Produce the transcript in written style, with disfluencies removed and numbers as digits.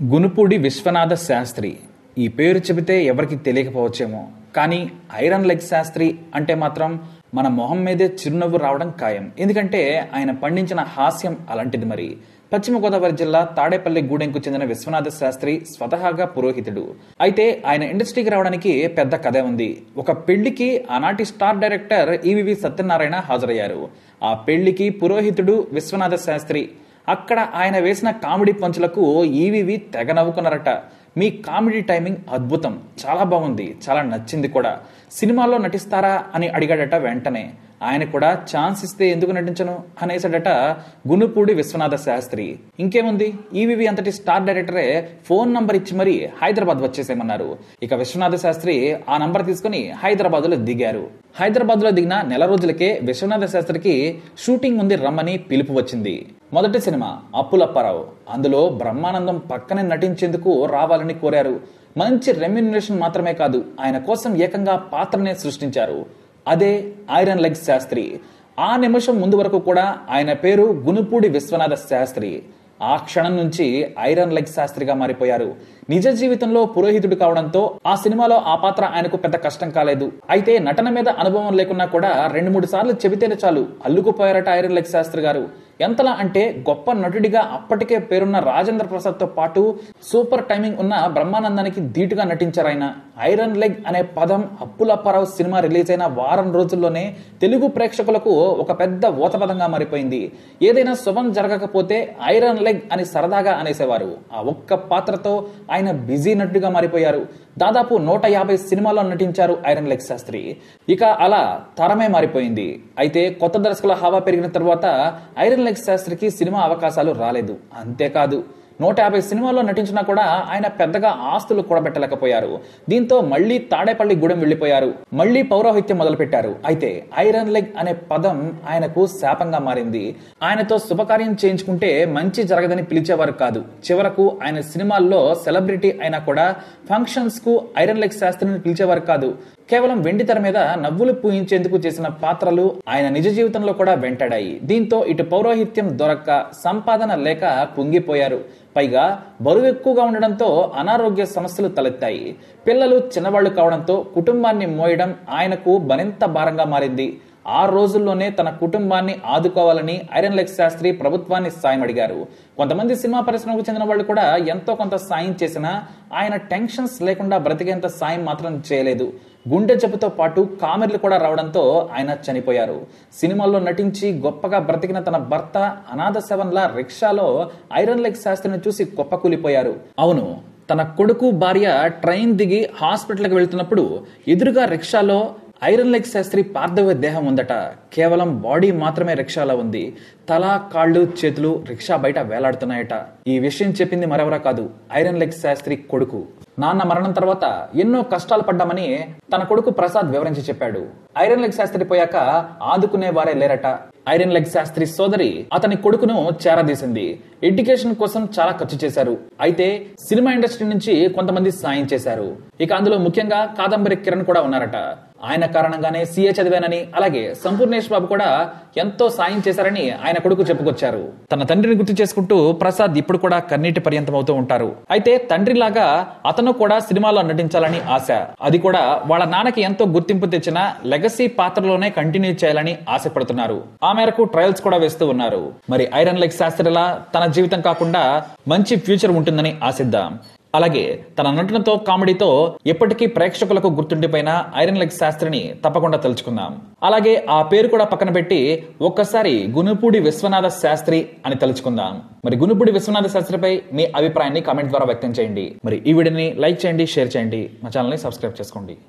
గునుపూడి విశ్వనాథ శాస్త్రి ఈ పేరు చెబితే ఎవరికి తెలియకపోవచ్చేమో, కానీ ఐరన్ లెగ్ శాస్త్రి అంటే మాత్రం మన మొహం మీదే చిరునవ్వు రావడం ఖాయం. ఎందుకంటే ఆయన పండించిన హాస్యం అలాంటిది. మరి పశ్చిమ గోదావరి జిల్లా తాడేపల్లి గూడెంకు చెందిన విశ్వనాథ శాస్త్రి స్వతహాగా పురోహితుడు. అయితే ఆయన ఇండస్ట్రీకి రావడానికి పెద్ద కథే ఉంది. ఒక పెళ్లికి ఆనాటి స్టార్ డైరెక్టర్ ఈవీవి సత్యనారాయణ హాజరయ్యారు. ఆ పెళ్లికి పురోహితుడు విశ్వనాథ శాస్త్రి. అక్కడ ఆయన వేసిన కామెడీ పంచులకు ఈవీవి తెగ నవ్వుకున్నారట. మీ కామెడీ టైమింగ్ అద్భుతం, చాలా బాగుంది, చాలా నచ్చింది కూడా. సినిమాలో నటిస్తారా అని అడిగాడట. వెంటనే ఆయన కూడా ఛాన్స్ ఇస్తే ఎందుకు నటించను అనేసాడట గునుపూడి విశ్వనాథ శాస్త్రి. ఇంకేముంది, ఈవీవి అంతటి స్టార్ డైరెక్టరే ఫోన్ నంబర్ ఇచ్చి మరీ హైదరాబాద్ వచ్చేసేమన్నారు. ఇక విశ్వనాథ శాస్త్రి ఆ నంబర్ తీసుకుని హైదరాబాద్ లో దిగారు. హైదరాబాద్ లో దిగిన నెల రోజులకే విశ్వనాథ శాస్త్రికి షూటింగ్ ఉంది రమ్మని పిలుపు వచ్చింది. మొదటి సినిమా అప్పులప్పారావు. అందులో బ్రహ్మానందం పక్కనే నటించేందుకు రావాలని కోరారు. మంచి రెమ్యునరేషన్ మాత్రమే కాదు, ఆయన కోసం ఏకంగా పాత్రనే సృష్టించారు. అదే ఐరన్ లెగ్ శాస్త్రి. ఆ నిమిషం ముందు వరకు కూడా ఆయన పేరు గునుపూడి విశ్వనాథ శాస్త్రి. ఆ క్షణం నుంచి ఐరన్ లెగ్ శాస్త్రిగా మారిపోయారు. నిజ జీవితంలో పురోహితుడు కావడంతో ఆ సినిమాలో ఆ పాత్ర ఆయనకు పెద్ద కష్టం కాలేదు. అయితే నటన మీద అనుభవం లేకున్నా కూడా 2-3 సార్లు చెబితేనే చాలు అల్లుకుపోయారట ఐరన్ లెగ్ శాస్త్రి గారు. ఎంతలా అంటే గొప్ప నటుడిగా అప్పటికే పేరున్న రాజేంద్ర ప్రసాద్ తో పాటు సూపర్ టైమింగ్ ఉన్న బ్రహ్మానందానికి ధీటుగా నటించారు ఆయన. ఐరన్ లెగ్ అనే పదం అప్పులప్పారావు సినిమా రిలీజ్ అయిన వారం రోజుల్లోనే తెలుగు ప్రేక్షకులకు ఒక పెద్ద ఊతపదంగా మారిపోయింది. ఏదైనా శుభం జరగకపోతే ఐరన్ లెగ్ అని సరదాగా అనేసేవారు. ఆ ఒక్క పాత్రతో ఆయన బిజీ నటుడిగా మారిపోయారు. దాదాపు 150 సినిమాల్లో నటించారు ఐరన్ లెగ్ శాస్త్రి. ఇక అలా తరమే మారిపోయింది. అయితే కొత్త దర్శకుల హవా పెరిగిన తర్వాత ఐరన్ లెగ్ శాస్త్రికి సినిమా అవకాశాలు రాలేదు. అంతేకాదు 150 సినిమాల్లో నటించినా కూడా ఆయన పెద్దగా ఆస్తులు కూడబెట్టలేకపోయారు. దీంతో మళ్లీ తాడేపల్లి గూడెం వెళ్లిపోయారు. మళ్లీ పౌరోహిత్యం మొదలుపెట్టారు. అయితే ఐరన్ లెగ్ అనే పదం ఆయనకు శాపంగా మారింది. ఆయనతో శుభకార్యం చేయించుకుంటే మంచి జరగదని పిలిచేవారు కాదు. చివరకు ఆయన సినిమాల్లో సెలబ్రిటీ అయినా కూడా ఫంక్షన్స్ కు ఐరన్ లెగ్ శాస్త్రిని పిలిచేవారు కాదు. కేవలం వెండి తెర మీద నవ్వులు పూయించేందుకు చేసిన పాత్రలు ఆయన నిజ జీవితంలో కూడా వెంటాడాయి. దీంతో ఇటు పౌరోహిత్యం దొరక్క, సంపాదన లేక కుంగిపోయారు. పైగా బరువు ఎక్కువగా ఉండడంతో అనారోగ్య సమస్యలు తలెత్తాయి. పిల్లలు చిన్నవాళ్లు కావడంతో కుటుంబాన్ని మోయడం ఆయనకు మరింత భారంగా మారింది. ఆ రోజుల్లోనే తన కుటుంబాన్ని ఆదుకోవాలని ఐరన్ లెగ్ శాస్త్రి ప్రభుత్వాన్ని సాయం అడిగారు. కొంతమంది సినిమా పరిశ్రమకు చెందిన వాళ్ళు కూడా ఎంతో కొంత సాయం చేసినా ఆయన టెన్షన్స్ లేకుండా బ్రతికేంత సాయం మాత్రం చేయలేదు. గుండె జబ్బుతో పాటు కామెర్లు కూడా రావడంతో ఆయన చనిపోయారు. సినిమాల్లో నటించి గొప్పగా బ్రతికిన తన భర్త అనాథ శవంలా రిక్షాలో ఐరన్ లెగ్ శాస్త్రిని చూసి కుప్పకూలిపోయారు. అవును, తన కొడుకు భార్య ట్రైన్ దిగి హాస్పిటల్కి వెళ్తున్నప్పుడు ఎదురుగా రిక్షాలో ఐరన్ లెగ్ శాస్త్రి పార్థివ దేహం ఉందట. కేవలం బాడీ మాత్రమే రిక్షాలో ఉంది. తల, కాళ్ళు, చేతులు రిక్షా బయట వేలాడుతున్నాయట. ఈ విషయం చెప్పింది మరెవరా కాదు, ఐరన్ లెగ్ శాస్త్రి కొడుకు. నాన్న మరణం తర్వాత ఎన్నో కష్టాలు పడ్డామని తన కొడుకు ప్రసాద్ వివరించి చెప్పాడు. ఐరన్ లెగ్ శాస్త్రి పోయాక ఆదుకునే వారే లేరట. ఐరన్ లెగ్ శాస్త్రి సోదరి అతని కొడుకును చేరదీసింది. ఎడ్యుకేషన్ కోసం చాలా ఖర్చు చేశారు. అయితే సినిమా ఇండస్ట్రీ నుంచి కొంతమంది సాయం చేశారు. ఇక అందులో ముఖ్యంగా కాదంబరి కిరణ్ కూడా ఉన్నారట. ఆయన కారణంగానే సీఏ చదివానని, అలాగే సంపూర్ణేష్ బాబు కూడా ఎంతో సాయం చేశారని ఆయన కొడుకు చెప్పుకొచ్చారు. తన తండ్రిని గుర్తు చేసుకుంటూ ప్రసాద్ ఇప్పుడు కూడా కన్నీటి పర్యంతం అవుతూ ఉంటారు. అయితే తండ్రిలాగా అతను కూడా సినిమాలో నటించాలని ఆశ. అది కూడా వాళ్ళ నాన్నకి ఎంతో గుర్తింపు తెచ్చిన లెగసీ పాత్రలోనే కంటిన్యూ చేయాలని ఆశపడుతున్నారు. ఆ మేరకు ట్రయల్స్ కూడా వేస్తూ ఉన్నారు. మరి ఐరన్ లెగ్ శాస్త్రిలా తన జీవితం కాకుండా మంచి ఫ్యూచర్ ఉంటుందని ఆశిద్దాం. అలాగే తన నటనతో, కామెడీతో ఎప్పటికీ ప్రేక్షకులకు గుర్తుండిపోయిన ఐరన్ లెగ్ శాస్త్రిని తప్పకుండా తలుచుకుందాం. అలాగే ఆ పేరు కూడా పక్కన పెట్టి ఒక్కసారి గునుపూడి విశ్వనాథ శాస్త్రి అని తలుచుకుందాం. మరి గునుపూడి విశ్వనాథ శాస్త్రిపై మీ అభిప్రాయాన్ని కామెంట్ ద్వారా వ్యక్తం చేయండి. మరి ఈ వీడియోని లైక్ చేయండి, షేర్ చేయండి, మా ఛానల్ని సబ్స్క్రైబ్ చేసుకోండి.